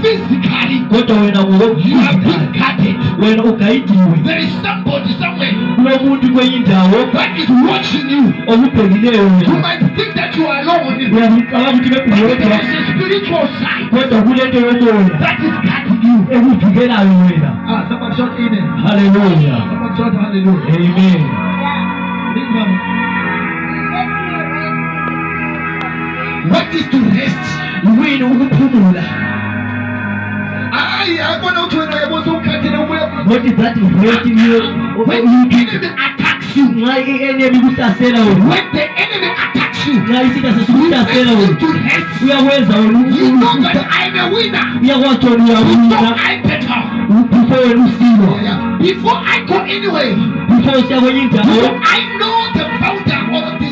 physically you have been cutted. There is somebody somewhere that is watching you. You might think that you are alone, but there is a spiritual side that is cutting you. Somebody shout amen. Hallelujah. Somebody shout hallelujah. Amen. What is to rest? What is that waiting you? When the enemy attacks you, when the enemy attacks you, you begin to rest. You know that I'm a winner. Before I better. Before I go anywhere, before I know the founder of the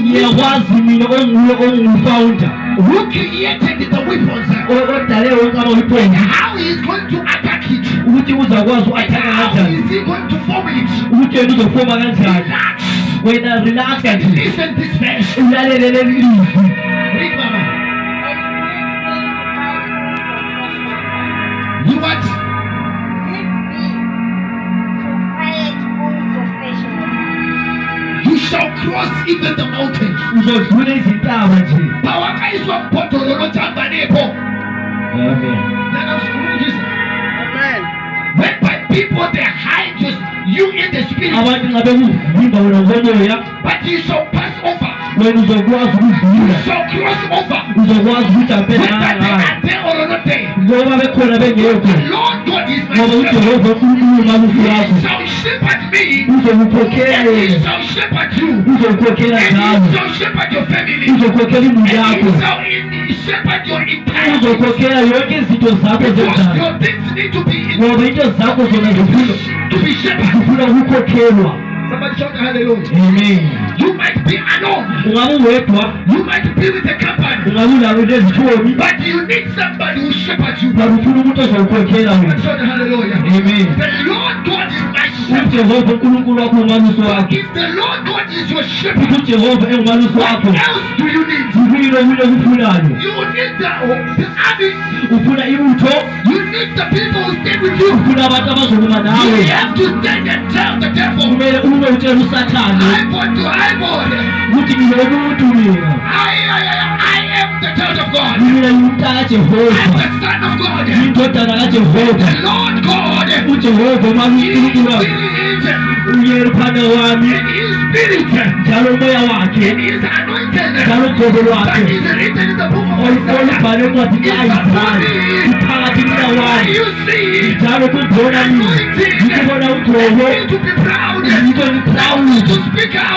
who created the weapons and how he is going to attack it, and how is he going to form it. Relax and listen this verse. Read, Mama. You what? You shall cross even the mountains. Amen. When by people they hide just you in the spirit, but you shall pass over. You shall cross over. Whether they are there or not there, the Lord God is my shepherd. He shall shepherd me, and he shall shepherd you, and he shall shepherd your family, and he shall shepherd your entire life. Because your things need to be shepherded. Somebody shout hallelujah. Amen. You might be alone. You might be with a company. But you need somebody who shepherds you. Somebody shout hallelujah. Amen. The Lord God is my shepherd. If the Lord God is your shepherd, what else do you need? You need the army. You need the people who stay with you. You have to stand and tell the devil, eyeball to eyeball. I am the child of God. I am the son of God. The Lord God is spirit. And he is spirit. And he is anointed. That is written in the book of Isaiah. You see, anointing. You need to be proud. To speak out.